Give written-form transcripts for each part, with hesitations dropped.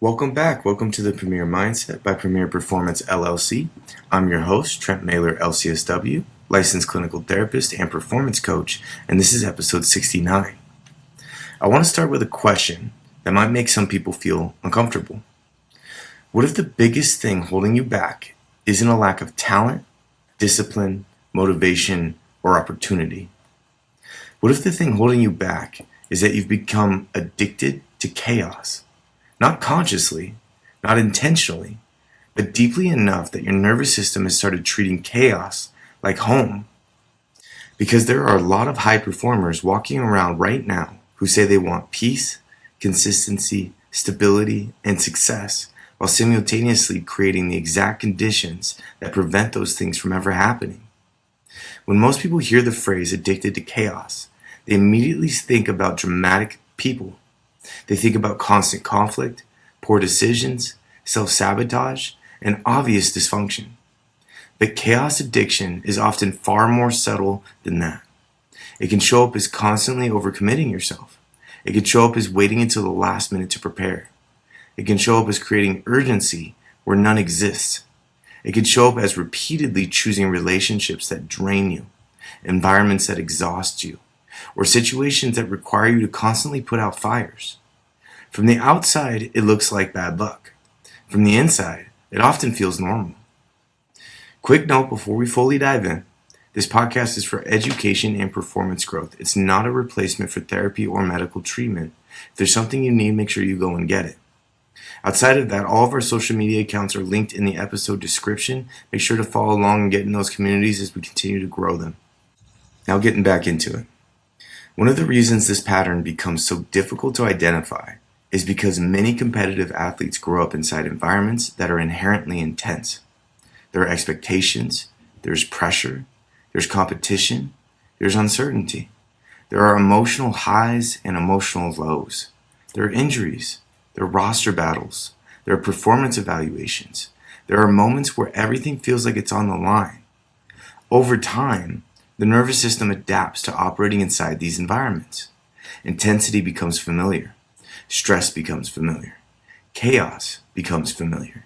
Welcome back. Welcome to the Premier Mindset by Premier Performance LLC. I'm your host, Trent Mailer, LCSW, licensed clinical therapist and performance coach, and this is episode 69. I want to start with a question that might make some people feel uncomfortable. What if the biggest thing holding you back isn't a lack of talent, discipline, motivation, or opportunity? What if the thing holding you back is that you've become addicted to chaos? Not consciously, not intentionally, but deeply enough that your nervous system has started treating chaos like home. Because there are a lot of high performers walking around right now who say they want peace, consistency, stability, and success, while simultaneously creating the exact conditions that prevent those things from ever happening. When most people hear the phrase addicted to chaos, they immediately think about dramatic people. They think about constant conflict, poor decisions, self-sabotage, and obvious dysfunction. But chaos addiction is often far more subtle than that. It can show up as constantly overcommitting yourself. It can show up as waiting until the last minute to prepare. It can show up as creating urgency where none exists. It can show up as repeatedly choosing relationships that drain you, environments that exhaust you, or situations that require you to constantly put out fires. From the outside, it looks like bad luck. From the inside, it often feels normal. Quick note before we fully dive in, this podcast is for education and performance growth. It's not a replacement for therapy or medical treatment. If there's something you need, make sure you go and get it. Outside of that, all of our social media accounts are linked in the episode description. Make sure to follow along and get in those communities as we continue to grow them. Now getting back into it. One of the reasons this pattern becomes so difficult to identify is because many competitive athletes grow up inside environments that are inherently intense. There are expectations, there's pressure, there's competition, there's uncertainty. There are emotional highs and emotional lows. There are injuries, there are roster battles, there are performance evaluations. There are moments where everything feels like it's on the line. Over time, the nervous system adapts to operating inside these environments. Intensity becomes familiar. Stress becomes familiar. Chaos becomes familiar.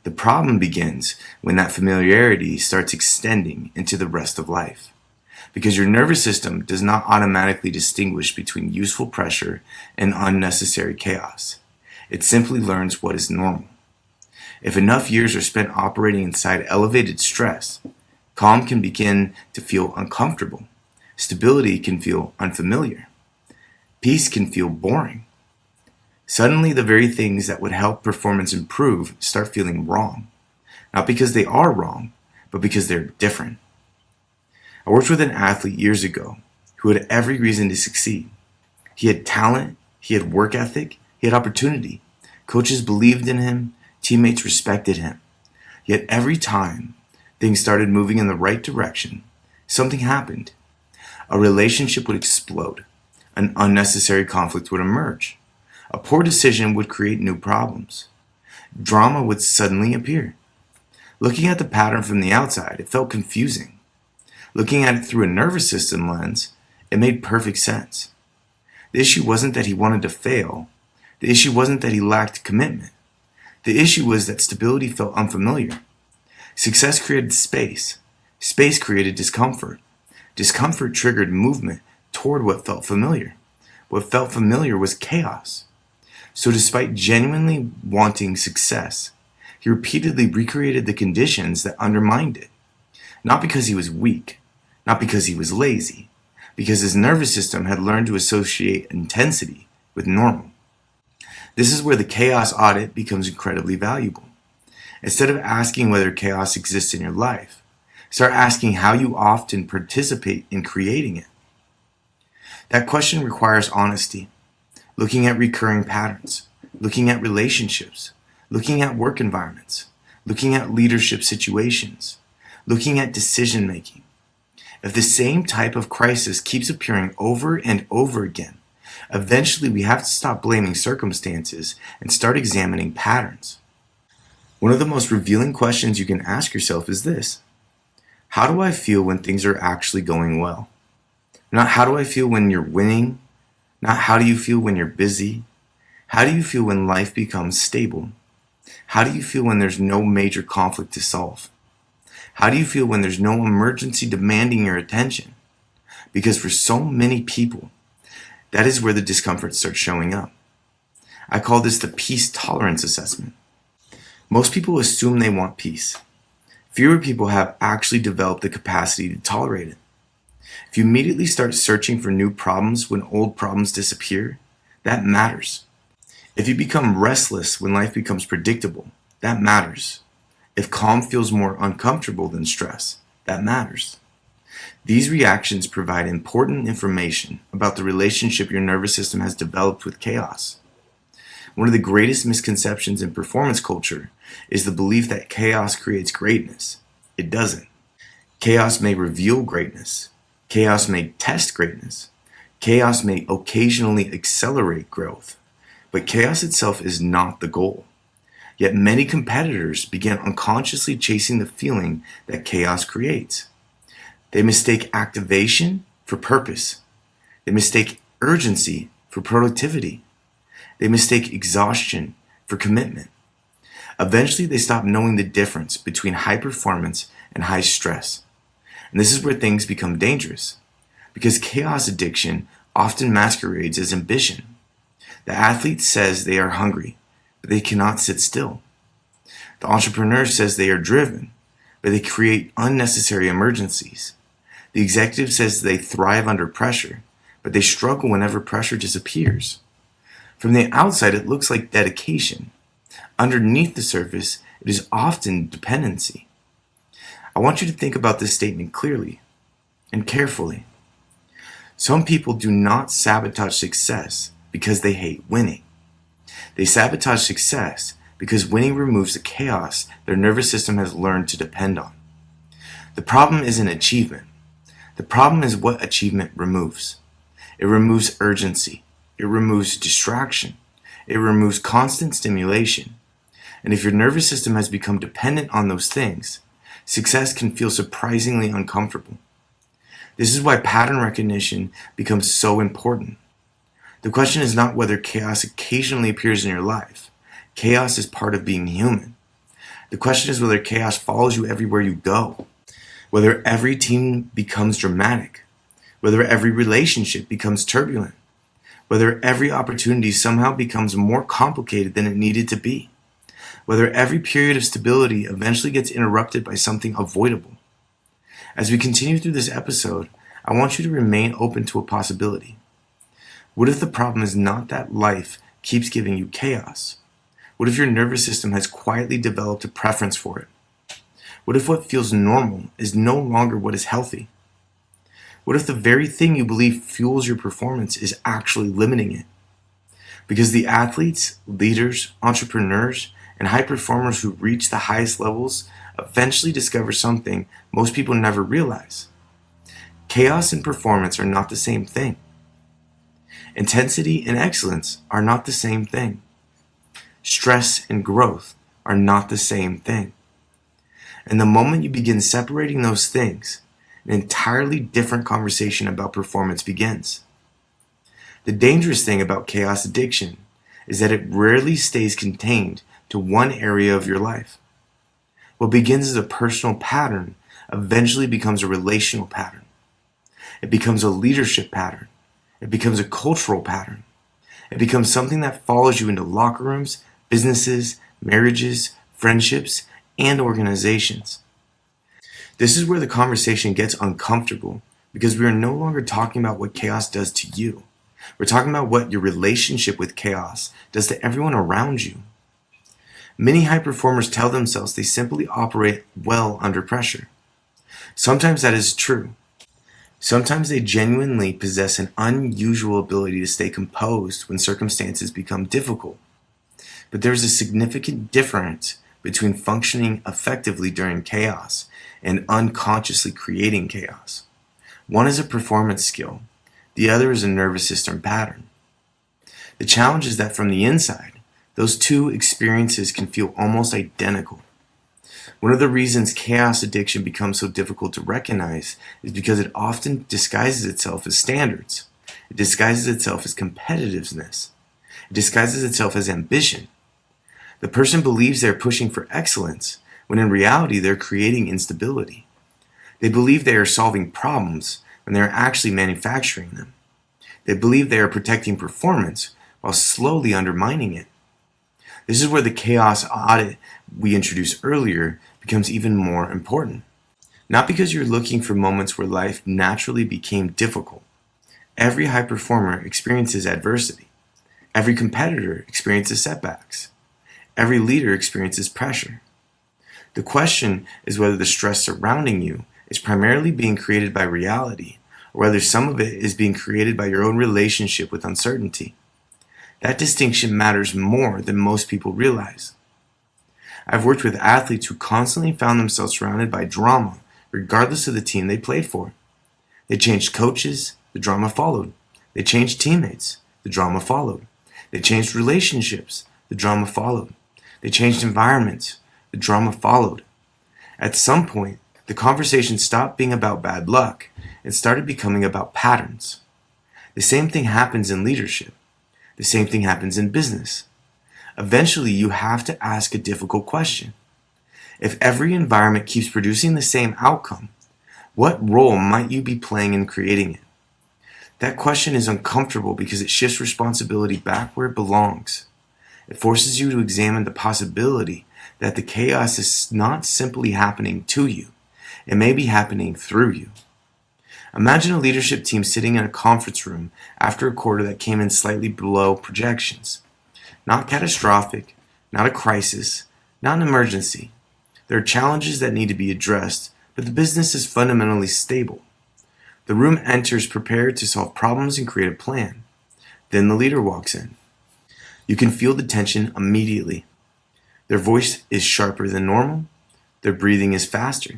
The problem begins when that familiarity starts extending into the rest of life. Because your nervous system does not automatically distinguish between useful pressure and unnecessary chaos. It simply learns what is normal. If enough years are spent operating inside elevated stress, calm can begin to feel uncomfortable. Stability can feel unfamiliar. Peace can feel boring. Suddenly, the very things that would help performance improve start feeling wrong. Not because they are wrong, but because they're different. I worked with an athlete years ago who had every reason to succeed. He had talent, he had work ethic, he had opportunity. Coaches believed in him, teammates respected him. Yet every time things started moving in the right direction, something happened. A relationship would explode. An unnecessary conflict would emerge. A poor decision would create new problems. Drama would suddenly appear. Looking at the pattern from the outside, it felt confusing. Looking at it through a nervous system lens, it made perfect sense. The issue wasn't that he wanted to fail. The issue wasn't that he lacked commitment. The issue was that stability felt unfamiliar. Success created space. Space created discomfort. Discomfort triggered movement toward what felt familiar. What felt familiar was chaos. So despite genuinely wanting success, he repeatedly recreated the conditions that undermined it. Not because he was weak, not because he was lazy, because his nervous system had learned to associate intensity with normal. This is where the chaos audit becomes incredibly valuable. Instead of asking whether chaos exists in your life, start asking how you often participate in creating it. That question requires honesty, looking at recurring patterns, looking at relationships, looking at work environments, looking at leadership situations, looking at decision making. If the same type of crisis keeps appearing over and over again, eventually we have to stop blaming circumstances and start examining patterns. One of the most revealing questions you can ask yourself is this: how do I feel when things are actually going well? Not how do I feel when you're winning, not how do you feel when you're busy. How do you feel when life becomes stable? How do you feel when there's no major conflict to solve? How do you feel when there's no emergency demanding your attention? Because for so many people, that is where the discomfort starts showing up. I call this the peace tolerance assessment. Most people assume they want peace. Fewer people have actually developed the capacity to tolerate it. If you immediately start searching for new problems when old problems disappear, that matters. If you become restless when life becomes predictable, that matters. If calm feels more uncomfortable than stress, that matters. These reactions provide important information about the relationship your nervous system has developed with chaos. One of the greatest misconceptions in performance culture is the belief that chaos creates greatness. It doesn't. Chaos may reveal greatness. Chaos may test greatness. Chaos may occasionally accelerate growth. But chaos itself is not the goal. Yet many competitors begin unconsciously chasing the feeling that chaos creates. They mistake activation for purpose. They mistake urgency for productivity. They mistake exhaustion for commitment. Eventually, they stop knowing the difference between high performance and high stress. And this is where things become dangerous, because chaos addiction often masquerades as ambition. The athlete says they are hungry, but they cannot sit still. The entrepreneur says they are driven, but they create unnecessary emergencies. The executive says they thrive under pressure, but they struggle whenever pressure disappears. From the outside, it looks like dedication. Underneath the surface, it is often dependency. I want you to think about this statement clearly and carefully. Some people do not sabotage success because they hate winning. They sabotage success because winning removes the chaos their nervous system has learned to depend on. The problem isn't achievement. The problem is what achievement removes. It removes urgency. It removes distraction. It removes constant stimulation. And if your nervous system has become dependent on those things, success can feel surprisingly uncomfortable. This is why pattern recognition becomes so important. The question is not whether chaos occasionally appears in your life. Chaos is part of being human. The question is whether chaos follows you everywhere you go. Whether every team becomes dramatic. Whether every relationship becomes turbulent. Whether every opportunity somehow becomes more complicated than it needed to be. Whether every period of stability eventually gets interrupted by something avoidable. As we continue through this episode, I want you to remain open to a possibility. What if the problem is not that life keeps giving you chaos? What if your nervous system has quietly developed a preference for it? What if what feels normal is no longer what is healthy? What if the very thing you believe fuels your performance is actually limiting it? Because the athletes, leaders, entrepreneurs, and high performers who reach the highest levels eventually discover something most people never realize. Chaos and performance are not the same thing. Intensity and excellence are not the same thing. Stress and growth are not the same thing. And the moment you begin separating those things, an entirely different conversation about performance begins. The dangerous thing about chaos addiction is that it rarely stays contained to one area of your life. What begins as a personal pattern eventually becomes a relational pattern. It becomes a leadership pattern. It becomes a cultural pattern. It becomes something that follows you into locker rooms, businesses, marriages, friendships, and organizations. This is where the conversation gets uncomfortable because we are no longer talking about what chaos does to you. We're talking about what your relationship with chaos does to everyone around you. Many high performers tell themselves they simply operate well under pressure. Sometimes that is true. Sometimes they genuinely possess an unusual ability to stay composed when circumstances become difficult. But there is a significant difference between functioning effectively during chaos and unconsciously creating chaos. One is a performance skill. The other is a nervous system pattern. The challenge is that from the inside, those two experiences can feel almost identical. One of the reasons chaos addiction becomes so difficult to recognize is because it often disguises itself as standards. It disguises itself as competitiveness. It disguises itself as ambition. The person believes they're pushing for excellence, when in reality they're creating instability. They believe they are solving problems when they're actually manufacturing them. They believe they are protecting performance while slowly undermining it. This is where the chaos audit we introduced earlier becomes even more important. Not because you're looking for moments where life naturally became difficult. Every high performer experiences adversity. Every competitor experiences setbacks. Every leader experiences pressure. The question is whether the stress surrounding you is primarily being created by reality, or whether some of it is being created by your own relationship with uncertainty. That distinction matters more than most people realize. I've worked with athletes who constantly found themselves surrounded by drama, regardless of the team they played for. They changed coaches, the drama followed. They changed teammates, the drama followed. They changed relationships, the drama followed. They changed environments, the drama followed. At some point, the conversation stopped being about bad luck and started becoming about patterns. The same thing happens in leadership. The same thing happens in business. Eventually, you have to ask a difficult question. If every environment keeps producing the same outcome, what role might you be playing in creating it? That question is uncomfortable because it shifts responsibility back where it belongs. It forces you to examine the possibility that the chaos is not simply happening to you. It may be happening through you. Imagine a leadership team sitting in a conference room after a quarter that came in slightly below projections. Not catastrophic, not a crisis, not an emergency. There are challenges that need to be addressed, but the business is fundamentally stable. The room enters prepared to solve problems and create a plan. Then the leader walks in. You can feel the tension immediately. Their voice is sharper than normal. Their breathing is faster.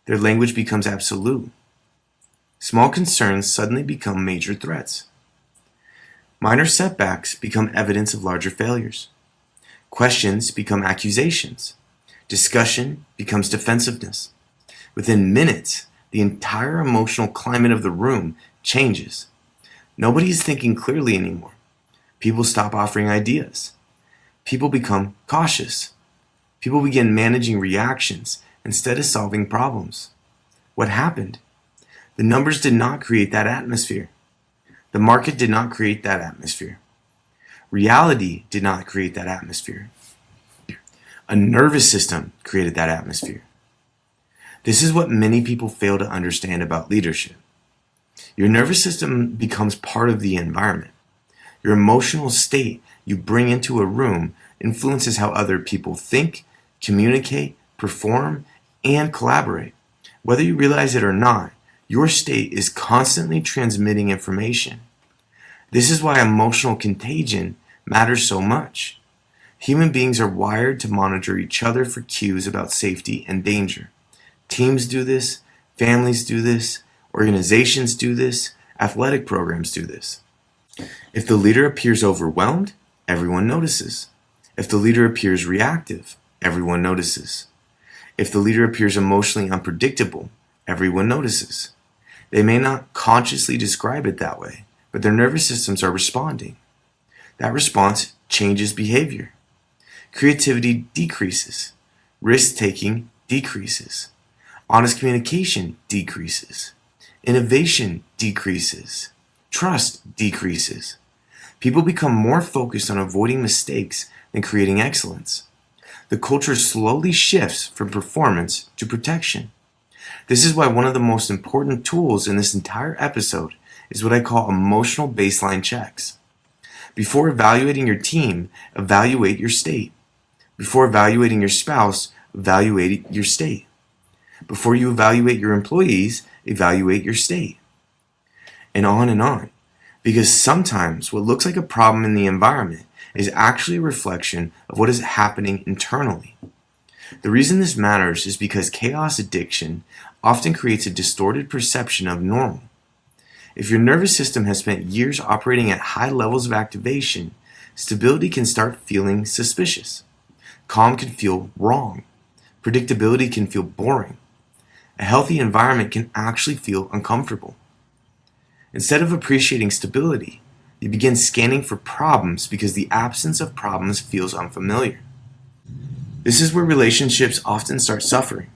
Their language becomes absolute. Small concerns suddenly become major threats. Minor setbacks become evidence of larger failures. Questions become accusations. Discussion becomes defensiveness. Within minutes, the entire emotional climate of the room changes. Nobody is thinking clearly anymore. People stop offering ideas. People become cautious. People begin managing reactions instead of solving problems. What happened? The numbers did not create that atmosphere. The market did not create that atmosphere. Reality did not create that atmosphere. A nervous system created that atmosphere. This is what many people fail to understand about leadership. Your nervous system becomes part of the environment. Your emotional state you bring into a room influences how other people think, communicate, perform, and collaborate. Whether you realize it or not, your state is constantly transmitting information. This is why emotional contagion matters so much. Human beings are wired to monitor each other for cues about safety and danger. Teams do this, families do this, organizations do this, athletic programs do this. If the leader appears overwhelmed, everyone notices. If the leader appears reactive, everyone notices. If the leader appears emotionally unpredictable, everyone notices. They may not consciously describe it that way, but their nervous systems are responding. That response changes behavior. Creativity decreases. Risk-taking decreases. Honest communication decreases. Innovation decreases. Trust decreases. People become more focused on avoiding mistakes than creating excellence. The culture slowly shifts from performance to protection. This is why one of the most important tools in this entire episode is what I call emotional baseline checks. Before evaluating your team, evaluate your state. Before evaluating your spouse, evaluate your state. Before you evaluate your employees, evaluate your state. And on. Because sometimes what looks like a problem in the environment is actually a reflection of what is happening internally. The reason this matters is because chaos addiction often creates a distorted perception of normal. If your nervous system has spent years operating at high levels of activation, stability can start feeling suspicious. Calm can feel wrong. Predictability can feel boring. A healthy environment can actually feel uncomfortable. Instead of appreciating stability, You begin scanning for problems because the absence of problems feels unfamiliar. This is where relationships often start suffering.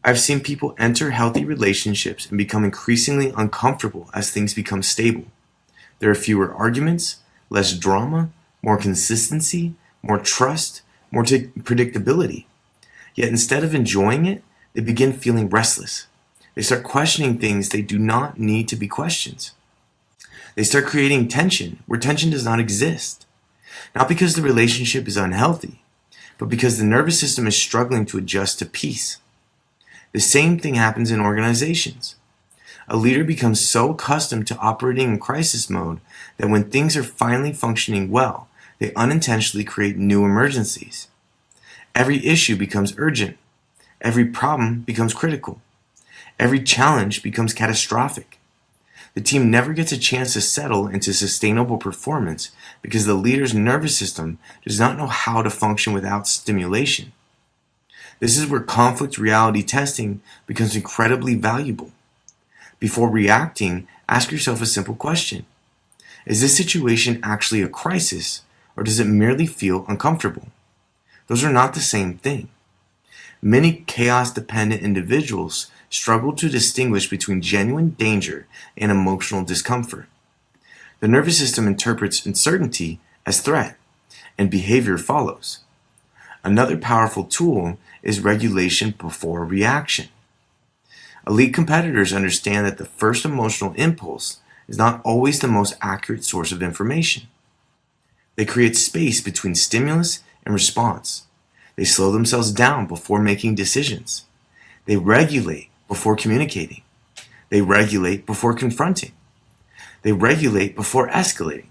I've seen people enter healthy relationships and become increasingly uncomfortable as things become stable. There are fewer arguments, less drama, more consistency, more trust, more predictability. Yet instead of enjoying it, they begin feeling restless. They start questioning things they do not need to be questioned. They start creating tension where tension does not exist. Not because the relationship is unhealthy, but because the nervous system is struggling to adjust to peace. The same thing happens in organizations. A leader becomes so accustomed to operating in crisis mode that when things are finally functioning well, they unintentionally create new emergencies. Every issue becomes urgent. Every problem becomes critical. Every challenge becomes catastrophic. The team never gets a chance to settle into sustainable performance because the leader's nervous system does not know how to function without stimulation. This is where conflict reality testing becomes incredibly valuable. Before reacting, ask yourself a simple question. Is this situation actually a crisis, or does it merely feel uncomfortable? Those are not the same thing. Many chaos-dependent individuals struggle to distinguish between genuine danger and emotional discomfort. The nervous system interprets uncertainty as threat, and behavior follows. Another powerful tool is regulation before reaction. Elite competitors understand that the first emotional impulse is not always the most accurate source of information. They create space between stimulus and response. They slow themselves down before making decisions. They regulate before communicating. They regulate before confronting. They regulate before escalating.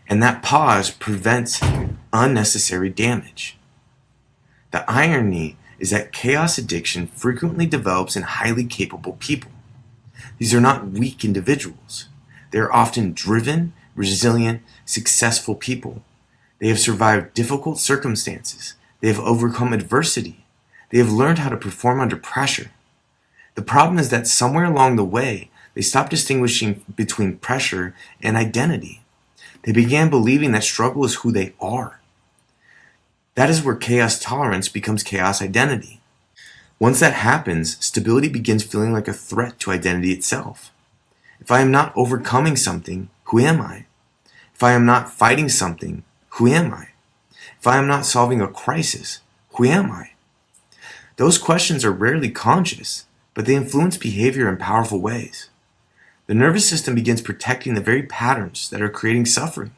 And that pause prevents unnecessary damage. The irony is that chaos addiction frequently develops in highly capable people. These are not weak individuals. They are often driven, resilient, successful people. They have survived difficult circumstances. They have overcome adversity. They have learned how to perform under pressure. The problem is that somewhere along the way, they stopped distinguishing between pressure and identity. They began believing that struggle is who they are. That is where chaos tolerance becomes chaos identity. Once that happens, stability begins feeling like a threat to identity itself. If I am not overcoming something, who am I? If I am not fighting something, who am I? If I am not solving a crisis, who am I? Those questions are rarely conscious, but they influence behavior in powerful ways. The nervous system begins protecting the very patterns that are creating suffering.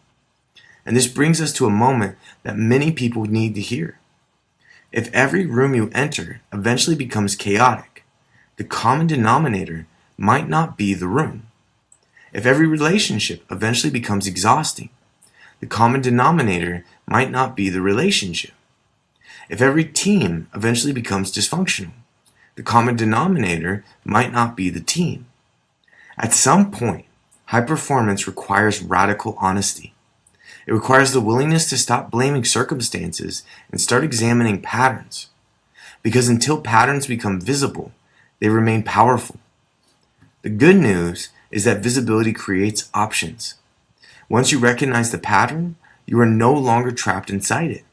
And this brings us to a moment that many people need to hear. If every room you enter eventually becomes chaotic, the common denominator might not be the room. If every relationship eventually becomes exhausting, the common denominator might not be the relationship. If every team eventually becomes dysfunctional, the common denominator might not be the team. At some point, high performance requires radical honesty. It requires the willingness to stop blaming circumstances and start examining patterns. Because until patterns become visible, they remain powerful. The good news is that visibility creates options. Once you recognize the pattern, you are no longer trapped inside it.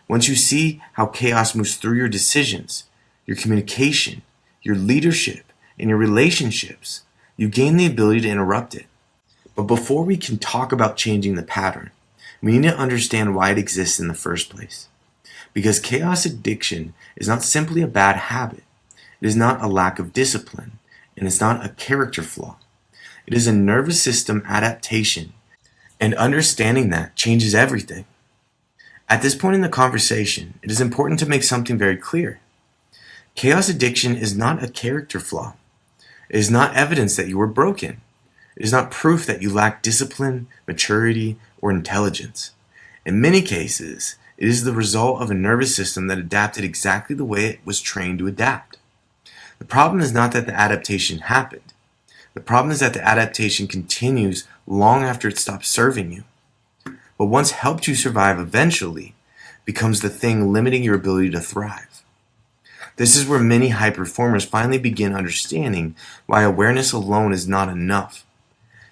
Once you see how chaos moves through your decisions, your communication, your leadership, and your relationships, you gain the ability to interrupt it. But before we can talk about changing the pattern, we need to understand why it exists in the first place. Because chaos addiction is not simply a bad habit. It is not a lack of discipline, and it's not a character flaw. It is a nervous system adaptation, and understanding that changes everything. At this point in the conversation, it is important to make something very clear. Chaos addiction is not a character flaw. It is not evidence that you are broken. It is not proof that you lack discipline, maturity, or intelligence. In many cases, it is the result of a nervous system that adapted exactly the way it was trained to adapt. The problem is not that the adaptation happened. The problem is that the adaptation continues long after it stops serving you. What once helped you survive eventually becomes the thing limiting your ability to thrive. This is where many high performers finally begin understanding why awareness alone is not enough.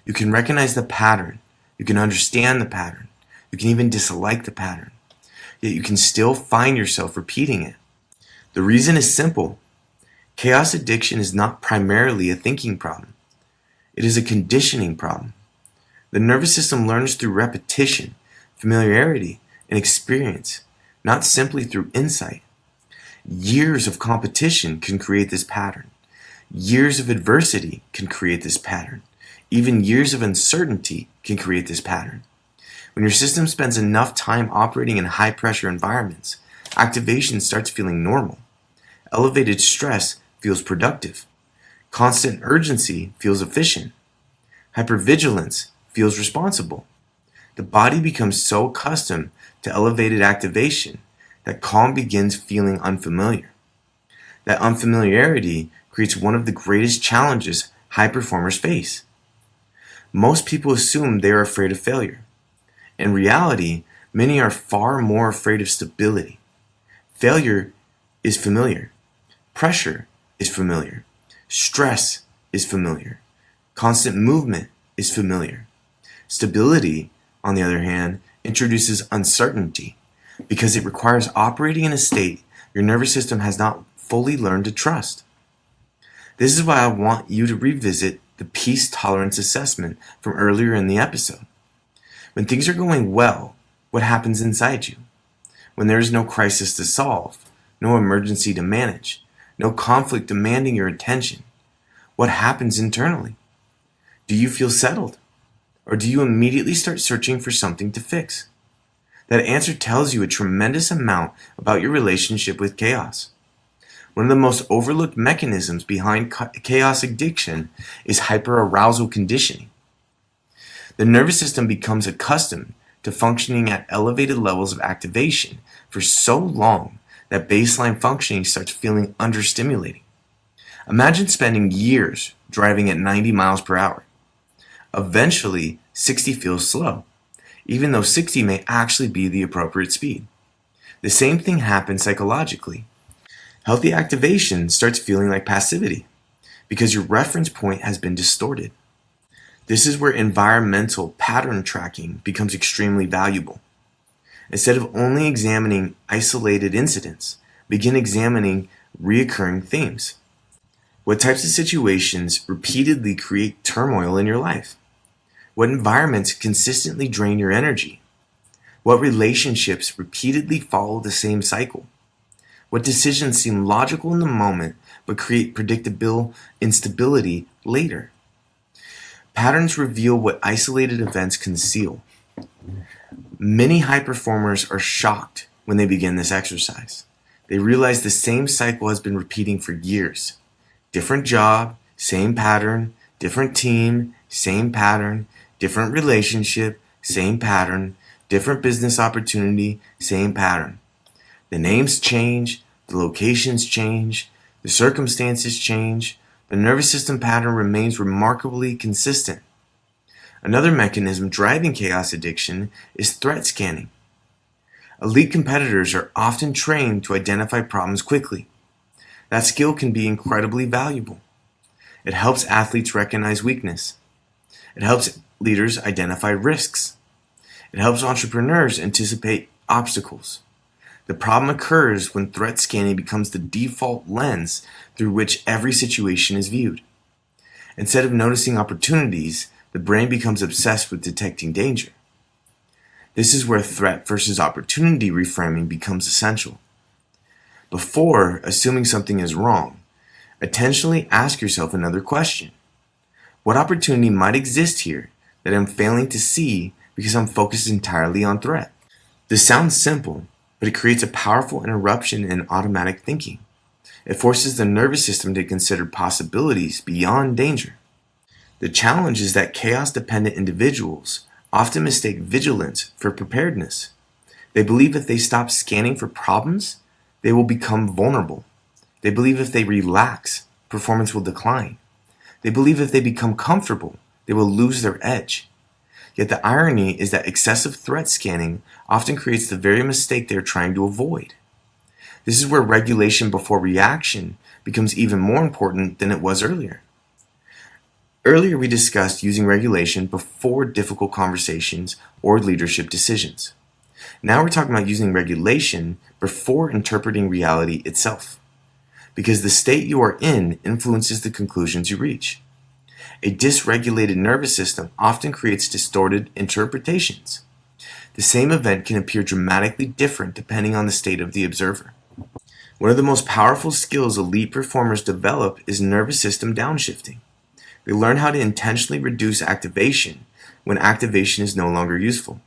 You can recognize the pattern, You can understand the pattern. You can even dislike the pattern. Yet you can still find yourself repeating it. The reason is simple. Chaos addiction is not primarily a thinking problem. It is a conditioning problem. The nervous system learns through repetition, familiarity, and experience, not simply through insight. Years of competition can create this pattern. Years of adversity can create this pattern. Even years of uncertainty can create this pattern. When your system spends enough time operating in high-pressure environments, activation starts feeling normal. Elevated stress feels productive. Constant urgency feels efficient. Hypervigilance feels responsible. The body becomes so accustomed to elevated activation that calm begins feeling unfamiliar. That unfamiliarity creates one of the greatest challenges high performers face. Most people assume they are afraid of failure. In reality, many are far more afraid of stability. Failure is familiar. Pressure is familiar. Stress is familiar. Constant movement is familiar. Stability, on the other hand, introduces uncertainty because it requires operating in a state your nervous system has not fully learned to trust. This is why I want you to revisit the peace tolerance assessment from earlier in the episode. When things are going well, what happens inside you? When there is no crisis to solve, no emergency to manage, no conflict demanding your attention, what happens internally? Do you feel settled? Or do you immediately start searching for something to fix? That answer tells you a tremendous amount about your relationship with chaos. One of the most overlooked mechanisms behind chaos addiction is hyperarousal conditioning. The nervous system becomes accustomed to functioning at elevated levels of activation for so long that baseline functioning starts feeling understimulating. Imagine spending years driving at 90 miles per hour. Eventually, 60 feels slow, even though 60 may actually be the appropriate speed. The same thing happens psychologically. Healthy activation starts feeling like passivity because your reference point has been distorted. This is where environmental pattern tracking becomes extremely valuable. Instead of only examining isolated incidents, begin examining recurring themes. What types of situations repeatedly create turmoil in your life? What environments consistently drain your energy? What relationships repeatedly follow the same cycle? What decisions seem logical in the moment but create predictable instability later? Patterns reveal what isolated events conceal. Many high performers are shocked when they begin this exercise. They realize the same cycle has been repeating for years. Different job, same pattern. Different team, same pattern. Different relationship, same pattern. Different business opportunity, same pattern. The names change, the locations change, the circumstances change. The nervous system pattern remains remarkably consistent. Another mechanism driving chaos addiction is threat scanning. Elite competitors are often trained to identify problems quickly. That skill can be incredibly valuable. It helps athletes recognize weakness. It helps leaders identify risks. It helps entrepreneurs anticipate obstacles. The problem occurs when threat scanning becomes the default lens through which every situation is viewed. Instead of noticing opportunities, the brain becomes obsessed with detecting danger. This is where threat versus opportunity reframing becomes essential. Before assuming something is wrong, intentionally ask yourself another question. What opportunity might exist here that I'm failing to see because I'm focused entirely on threat? This sounds simple, but it creates a powerful interruption in automatic thinking. It forces the nervous system to consider possibilities beyond danger. The challenge is that chaos-dependent individuals often mistake vigilance for preparedness. They believe if they stop scanning for problems, they will become vulnerable. They believe if they relax, performance will decline. They believe if they become comfortable, they will lose their edge. Yet the irony is that excessive threat scanning often creates the very mistake they're trying to avoid. This is where regulation before reaction becomes even more important than it was earlier. Earlier, we discussed using regulation before difficult conversations or leadership decisions. Now we're talking about using regulation before interpreting reality itself, because the state you are in influences the conclusions you reach. A dysregulated nervous system often creates distorted interpretations. The same event can appear dramatically different depending on the state of the observer. One of the most powerful skills elite performers develop is nervous system downshifting. They learn how to intentionally reduce activation when activation is no longer useful.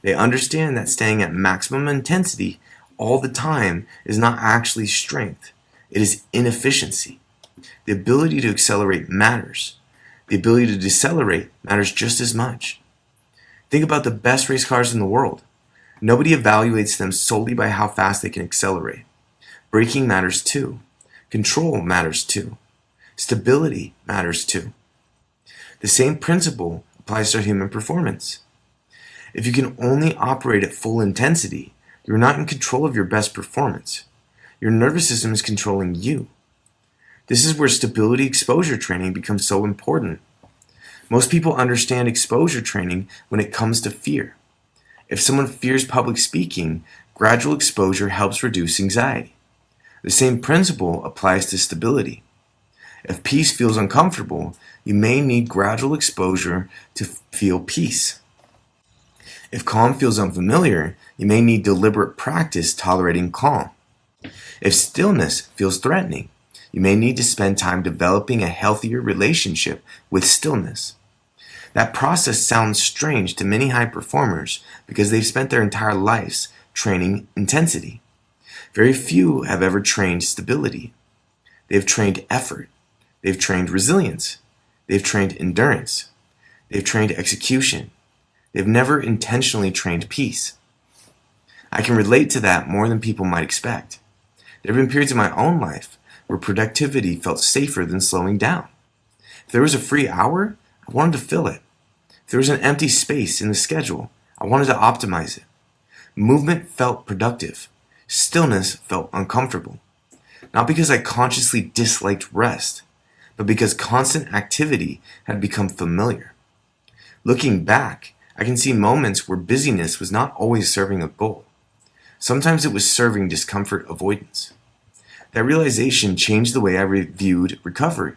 They understand that staying at maximum intensity all the time is not actually strength, it is inefficiency. The ability to accelerate matters. The ability to decelerate matters just as much. Think about the best race cars in the world. Nobody evaluates them solely by how fast they can accelerate. Braking matters too. Control matters too. Stability matters too. The same principle applies to human performance. If you can only operate at full intensity, you're not in control of your best performance. Your nervous system is controlling you. This is where stability exposure training becomes so important. Most people understand exposure training when it comes to fear. If someone fears public speaking, gradual exposure helps reduce anxiety. The same principle applies to stability. If peace feels uncomfortable, you may need gradual exposure to feel peace. If calm feels unfamiliar, you may need deliberate practice tolerating calm. If stillness feels threatening, you may need to spend time developing a healthier relationship with stillness. That process sounds strange to many high performers because they've spent their entire lives training intensity. Very few have ever trained stability. They've trained effort. They've trained resilience. They've trained endurance. They've trained execution. They've never intentionally trained peace. I can relate to that more than people might expect. There have been periods in my own life where productivity felt safer than slowing down. If there was a free hour, I wanted to fill it. If there was an empty space in the schedule, I wanted to optimize it. Movement felt productive. Stillness felt uncomfortable. Not because I consciously disliked rest, but because constant activity had become familiar. Looking back, I can see moments where busyness was not always serving a goal. Sometimes it was serving discomfort avoidance. That realization changed the way I viewed recovery.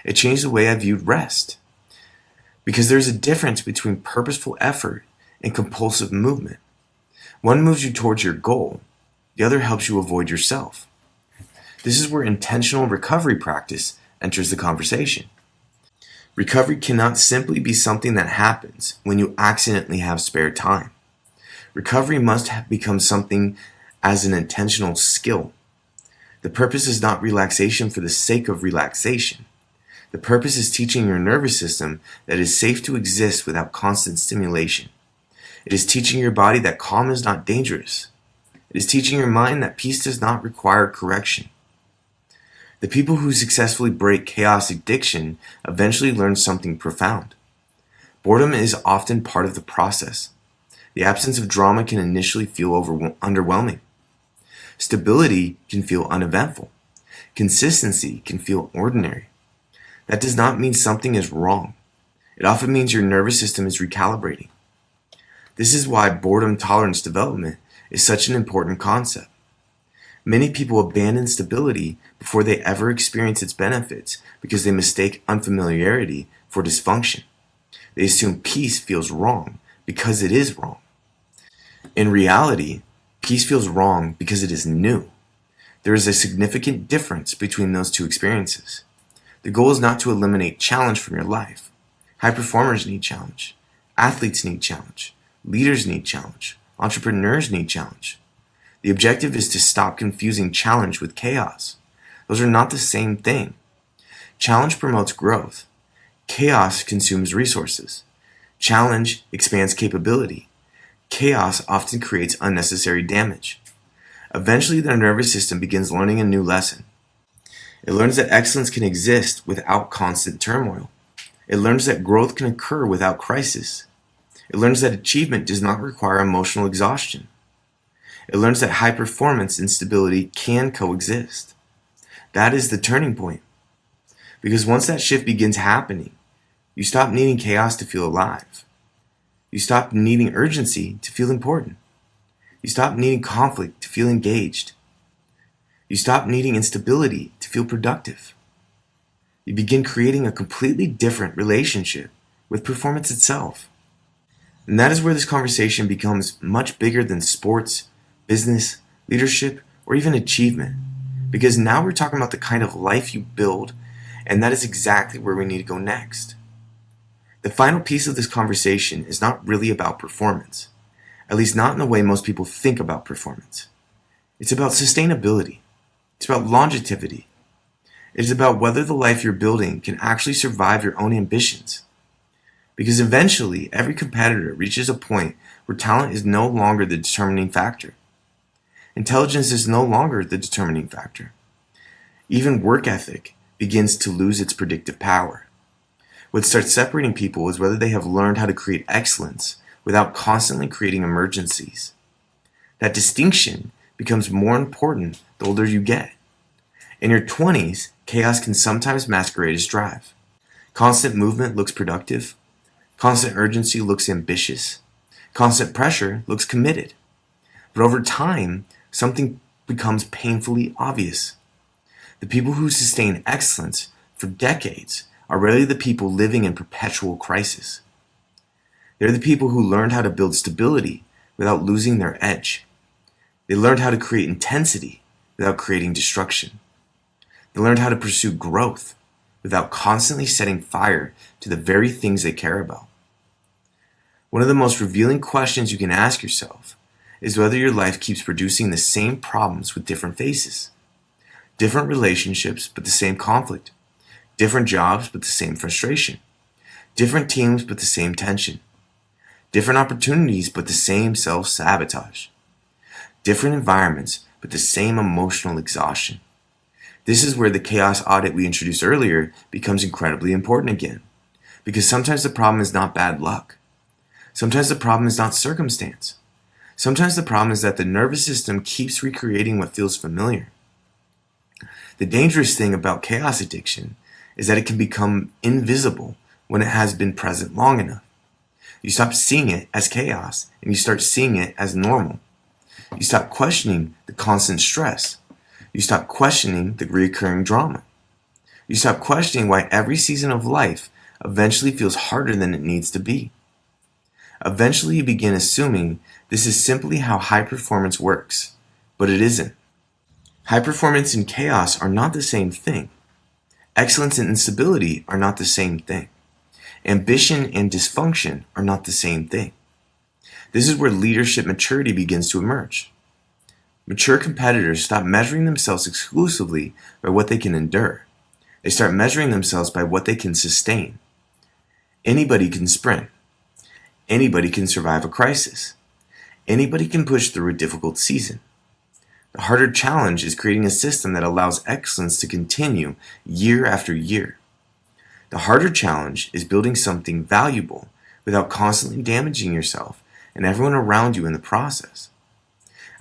It changed the way I viewed rest. Because there's a difference between purposeful effort and compulsive movement. One moves you towards your goal, the other helps you avoid yourself. This is where intentional recovery practice enters the conversation. Recovery cannot simply be something that happens when you accidentally have spare time. Recovery must become something as an intentional skill. The purpose is not relaxation for the sake of relaxation. The purpose is teaching your nervous system that it is safe to exist without constant stimulation. It is teaching your body that calm is not dangerous. It is teaching your mind that peace does not require correction. The people who successfully break chaos addiction eventually learn something profound. Boredom is often part of the process. The absence of drama can initially feel underwhelming. Stability can feel uneventful. Consistency can feel ordinary. That does not mean something is wrong. It often means your nervous system is recalibrating. This is why boredom tolerance development is such an important concept. Many people abandon stability before they ever experience its benefits because they mistake unfamiliarity for dysfunction. They assume peace feels wrong because it is wrong. In reality, peace feels wrong because it is new. There is a significant difference between those two experiences. The goal is not to eliminate challenge from your life. High performers need challenge. Athletes need challenge. Leaders need challenge. Entrepreneurs need challenge. The objective is to stop confusing challenge with chaos. Those are not the same thing. Challenge promotes growth. Chaos consumes resources. Challenge expands capability. Chaos often creates unnecessary damage. Eventually, the nervous system begins learning a new lesson. It learns that excellence can exist without constant turmoil. It learns that growth can occur without crisis. It learns that achievement does not require emotional exhaustion. It learns that high performance and stability can coexist. That is the turning point. Because once that shift begins happening, you stop needing chaos to feel alive. You stop needing urgency to feel important. You stop needing conflict to feel engaged. You stop needing instability to feel productive. You begin creating a completely different relationship with performance itself. And that is where this conversation becomes much bigger than sports, business, leadership, or even achievement. Because now we're talking about the kind of life you build, and that is exactly where we need to go next. The final piece of this conversation is not really about performance, at least not in the way most people think about performance. It's about sustainability. It's about longevity. It is about whether the life you're building can actually survive your own ambitions. Because eventually, every competitor reaches a point where talent is no longer the determining factor. Intelligence is no longer the determining factor. Even work ethic begins to lose its predictive power. What starts separating people is whether they have learned how to create excellence without constantly creating emergencies. That distinction becomes more important the older you get. In your 20s, chaos can sometimes masquerade as drive. Constant movement looks productive. Constant urgency looks ambitious. Constant pressure looks committed. But over time, something becomes painfully obvious. The people who sustain excellence for decades are rarely the people living in perpetual crisis. They're the people who learned how to build stability without losing their edge. They learned how to create intensity without creating destruction. They learned how to pursue growth without constantly setting fire to the very things they care about. One of the most revealing questions you can ask yourself is whether your life keeps producing the same problems with different faces. Different relationships, but the same conflict. Different jobs, but the same frustration. Different teams, but the same tension. Different opportunities, but the same self-sabotage. Different environments, but the same emotional exhaustion. This is where the chaos audit we introduced earlier becomes incredibly important again. Because sometimes the problem is not bad luck. Sometimes the problem is not circumstance. Sometimes the problem is that the nervous system keeps recreating what feels familiar. The dangerous thing about chaos addiction is that it can become invisible when it has been present long enough. You stop seeing it as chaos and you start seeing it as normal. You stop questioning the constant stress. You stop questioning the recurring drama. You stop questioning why every season of life eventually feels harder than it needs to be. Eventually you begin assuming this is simply how high performance works, but it isn't. High performance and chaos are not the same thing. Excellence and instability are not the same thing. Ambition and dysfunction are not the same thing. This is where leadership maturity begins to emerge. Mature competitors stop measuring themselves exclusively by what they can endure. They start measuring themselves by what they can sustain. Anybody can sprint. Anybody can survive a crisis. Anybody can push through a difficult season. The harder challenge is creating a system that allows excellence to continue year after year. The harder challenge is building something valuable without constantly damaging yourself and everyone around you in the process.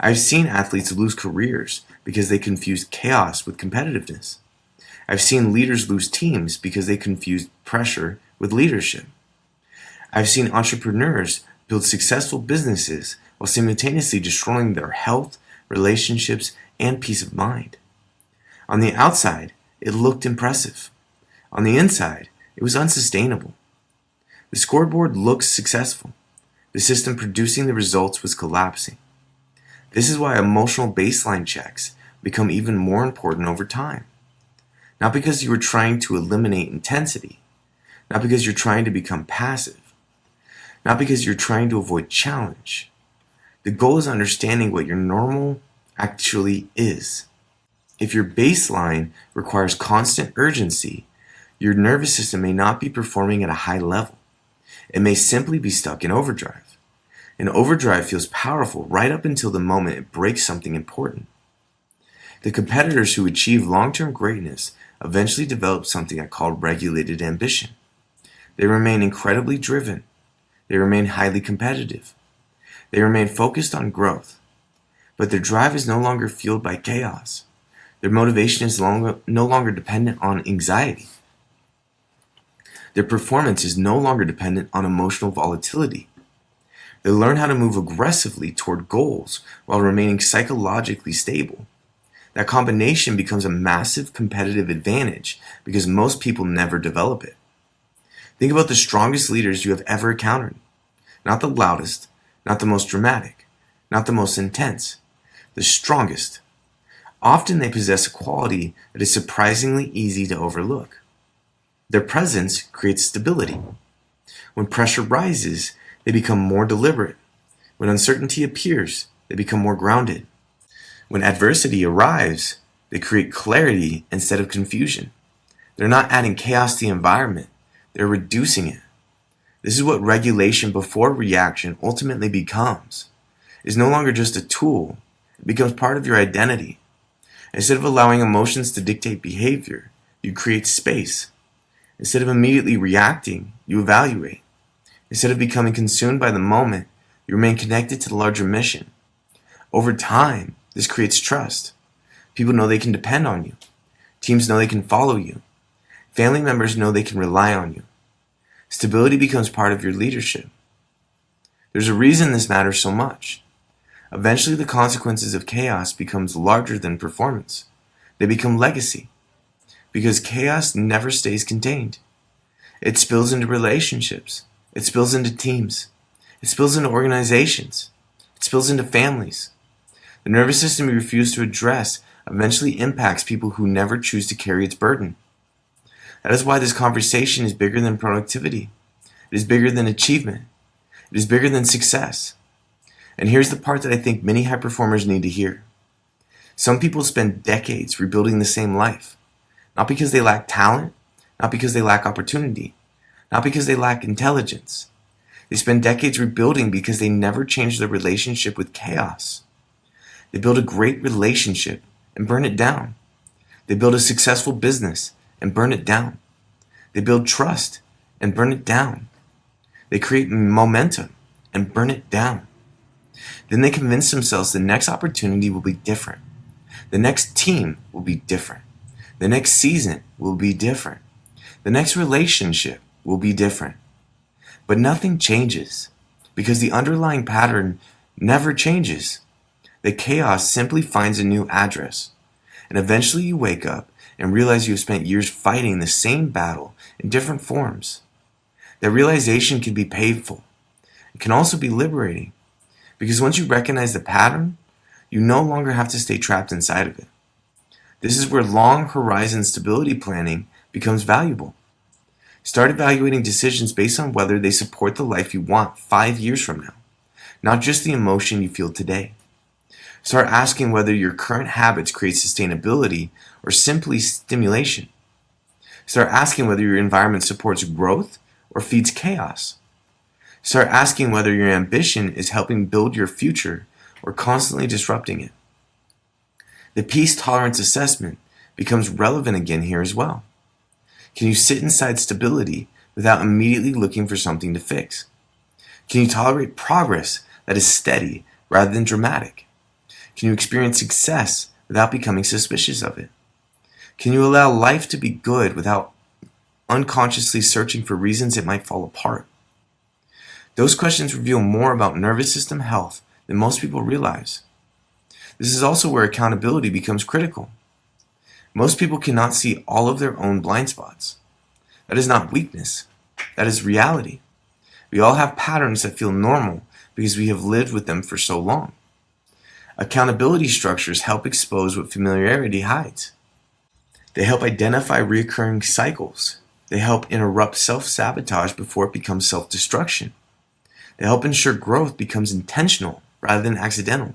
I've seen athletes lose careers because they confused chaos with competitiveness. I've seen leaders lose teams because they confused pressure with leadership. I've seen entrepreneurs build successful businesses while simultaneously destroying their health, relationships, and peace of mind. On the outside, it looked impressive. On the inside, it was unsustainable. The scoreboard looked successful. The system producing the results was collapsing. This is why emotional baseline checks become even more important over time. Not because you were trying to eliminate intensity, not because you're trying to become passive, not because you're trying to avoid challenge. The goal is understanding what your normal actually is. If your baseline requires constant urgency, your nervous system may not be performing at a high level. It may simply be stuck in overdrive. And overdrive feels powerful right up until the moment it breaks something important. The competitors who achieve long-term greatness eventually develop something I call regulated ambition. They remain incredibly driven. They remain highly competitive. They remain focused on growth. But their drive is no longer fueled by chaos. Their motivation is no longer dependent on anxiety. Their performance is no longer dependent on emotional volatility. They learn how to move aggressively toward goals while remaining psychologically stable. That combination becomes a massive competitive advantage because most people never develop it. Think about the strongest leaders you have ever encountered. Not the loudest, not the most dramatic, not the most intense. The strongest. Often they possess a quality that is surprisingly easy to overlook. Their presence creates stability. When pressure rises, they become more deliberate. When uncertainty appears, they become more grounded. When adversity arrives, they create clarity instead of confusion. They're not adding chaos to the environment, they're reducing it. This is what regulation before reaction ultimately becomes. It's no longer just a tool, it becomes part of your identity. Instead of allowing emotions to dictate behavior, you create space. Instead of immediately reacting, you evaluate. Instead of becoming consumed by the moment, you remain connected to the larger mission. Over time, this creates trust. People know they can depend on you. Teams know they can follow you. Family members know they can rely on you. Stability becomes part of your leadership. There's a reason this matters so much. Eventually, the consequences of chaos becomes larger than performance. They become legacy. Because chaos never stays contained. It spills into relationships. It spills into teams. It spills into organizations. It spills into families. The nervous system we refuse to address eventually impacts people who never choose to carry its burden. That is why this conversation is bigger than productivity. It is bigger than achievement. It is bigger than success. And here's the part that I think many high performers need to hear. Some people spend decades rebuilding the same life. Not because they lack talent, not because they lack opportunity, not because they lack intelligence. They spend decades rebuilding because they never changed their relationship with chaos. They build a great relationship and burn it down. They build a successful business and burn it down. They build trust and burn it down. They create momentum and burn it down. Then they convince themselves the next opportunity will be different. The next team will be different. The next season will be different. The next relationship will be different. But nothing changes because the underlying pattern never changes. The chaos simply finds a new address. And eventually you wake up and realize you have spent years fighting the same battle in different forms. That realization can be painful. It can also be liberating. Because once you recognize the pattern, you no longer have to stay trapped inside of it. This is where long horizon stability planning becomes valuable. Start evaluating decisions based on whether they support the life you want 5 years from now, not just the emotion you feel today. Start asking whether your current habits create sustainability or simply stimulation. Start asking whether your environment supports growth or feeds chaos. Start asking whether your ambition is helping build your future or constantly disrupting it. The peace tolerance assessment becomes relevant again here as well. Can you sit inside stability without immediately looking for something to fix? Can you tolerate progress that is steady rather than dramatic? Can you experience success without becoming suspicious of it? Can you allow life to be good without unconsciously searching for reasons it might fall apart? Those questions reveal more about nervous system health than most people realize. This is also where accountability becomes critical. Most people cannot see all of their own blind spots. That is not weakness. That is reality. We all have patterns that feel normal because we have lived with them for so long. Accountability structures help expose what familiarity hides. They help identify recurring cycles. They help interrupt self-sabotage before it becomes self-destruction. They help ensure growth becomes intentional rather than accidental.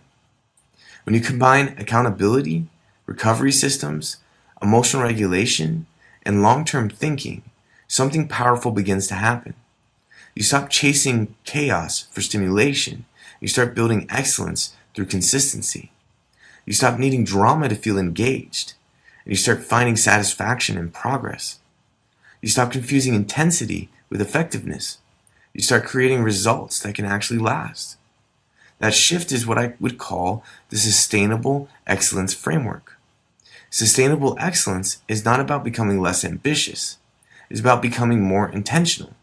When you combine accountability, recovery systems, emotional regulation, and long-term thinking, something powerful begins to happen. You stop chasing chaos for stimulation. You start building excellence through consistency. You stop needing drama to feel engaged, and you start finding satisfaction in progress. You stop confusing intensity with effectiveness. You start creating results that can actually last. That shift is what I would call the sustainable excellence framework. Sustainable excellence is not about becoming less ambitious. It is about becoming more intentional.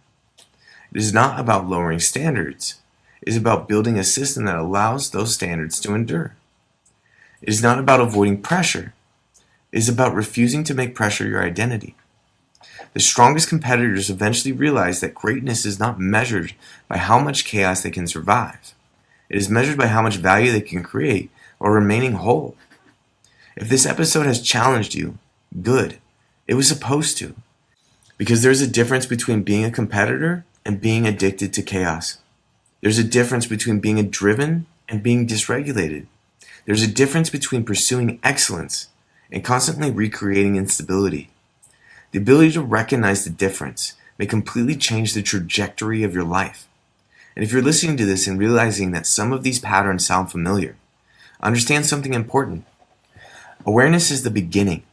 It is not about lowering standards. It is about building a system that allows those standards to endure. It is not about avoiding pressure. It is about refusing to make pressure your identity. The strongest competitors eventually realize that greatness is not measured by how much chaos they can survive. It is measured by how much value they can create while remaining whole. If this episode has challenged you, good. It was supposed to. Because there's a difference between being a competitor and being addicted to chaos. There's a difference between being driven and being dysregulated. There's a difference between pursuing excellence and constantly recreating instability. The ability to recognize the difference may completely change the trajectory of your life. And if you're listening to this and realizing that some of these patterns sound familiar, understand something important. Awareness is the beginning,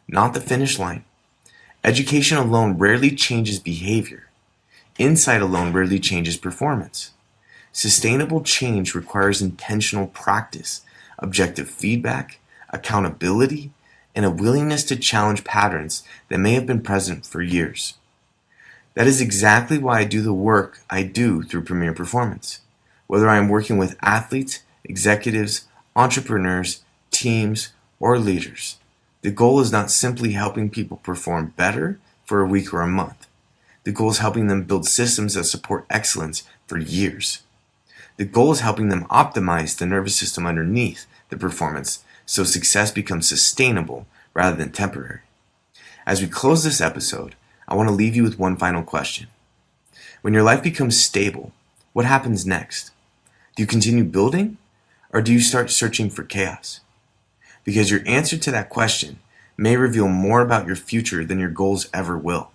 not the finish line. Education alone rarely changes behavior. Insight alone rarely changes performance. Sustainable change requires intentional practice, objective feedback, accountability, and a willingness to challenge patterns that may have been present for years. That is exactly why I do the work I do through Premier Performance. Whether I am working with athletes, executives, entrepreneurs, teams, or leaders, the goal is not simply helping people perform better for a week or a month. The goal is helping them build systems that support excellence for years. The goal is helping them optimize the nervous system underneath the performance so success becomes sustainable rather than temporary. As we close this episode, I want to leave you with one final question. When your life becomes stable, what happens next? Do you continue building, or do you start searching for chaos? Because your answer to that question may reveal more about your future than your goals ever will.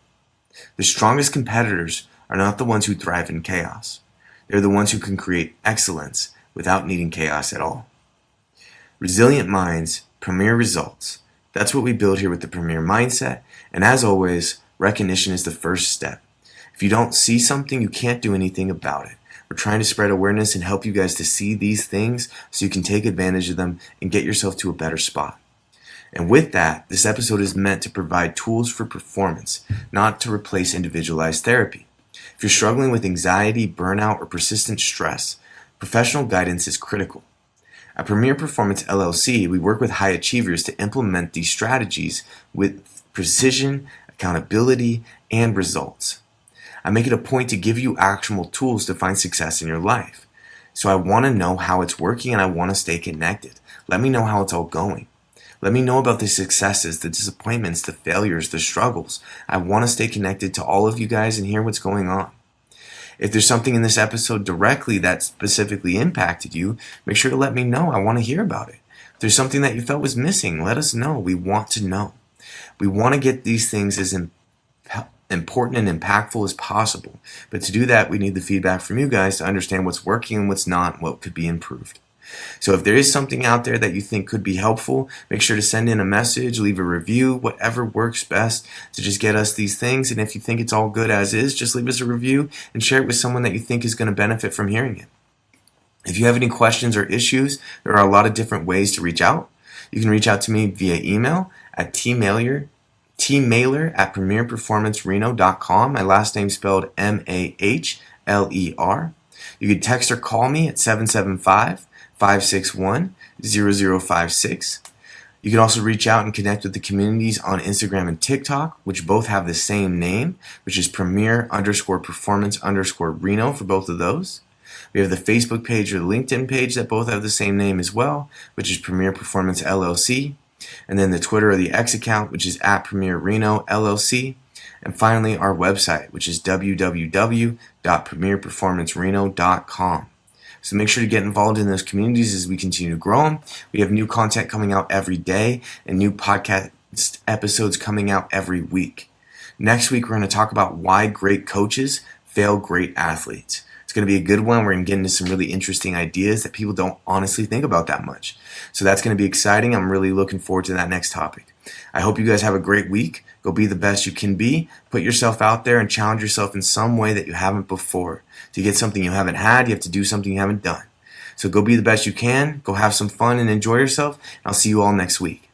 The strongest competitors are not the ones who thrive in chaos. They're the ones who can create excellence without needing chaos at all. Resilient minds, premier results. That's what we build here with the Premier Mindset. And as always, recognition is the first step. If you don't see something, you can't do anything about it. We're trying to spread awareness and help you guys to see these things so you can take advantage of them and get yourself to a better spot. And with that, this episode is meant to provide tools for performance, not to replace individualized therapy. If you're struggling with anxiety, burnout, or persistent stress, professional guidance is critical. At Premier Performance LLC, we work with high achievers to implement these strategies with precision, accountability, and results. I make it a point to give you actionable tools to find success in your life. So I want to know how it's working and I want to stay connected. Let me know how it's all going. Let me know about the successes, the disappointments, the failures, the struggles. I want to stay connected to all of you guys and hear what's going on. If there's something in this episode directly that specifically impacted you, make sure to let me know. I want to hear about it. If there's something that you felt was missing, let us know. We want to know. We want to get these things as important and impactful as possible. But to do that, we need the feedback from you guys to understand what's working and what's not, and what could be improved. So if there is something out there that you think could be helpful, make sure to send in a message, leave a review, whatever works best to just get us these things. And if you think it's all good as is, just leave us a review and share it with someone that you think is going to benefit from hearing it. If you have any questions or issues, there are a lot of different ways to reach out. You can reach out to me via email at tmailer@premierperformancereno.com. My last name spelled Mahler. You can text or call me at 775-561-0056. You can also reach out and connect with the communities on Instagram and TikTok, which both have the same name, which is Premier_Performance_Reno for both of those. We have the Facebook page or the LinkedIn page that both have the same name as well, which is Premier Performance LLC. And then the Twitter or the X account, which is @Premier Reno LLC. And finally, our website, which is www.premierperformancereno.com. So make sure to get involved in those communities as we continue to grow them. We have new content coming out every day and new podcast episodes coming out every week. Next week, we're going to talk about why great coaches fail great athletes. It's going to be a good one. We're going to get into some really interesting ideas that people don't honestly think about that much. So that's going to be exciting. I'm really looking forward to that next topic. I hope you guys have a great week. Go be the best you can be. Put yourself out there and challenge yourself in some way that you haven't before. To get something you haven't had, you have to do something you haven't done. So go be the best you can. Go have some fun and enjoy yourself. And I'll see you all next week.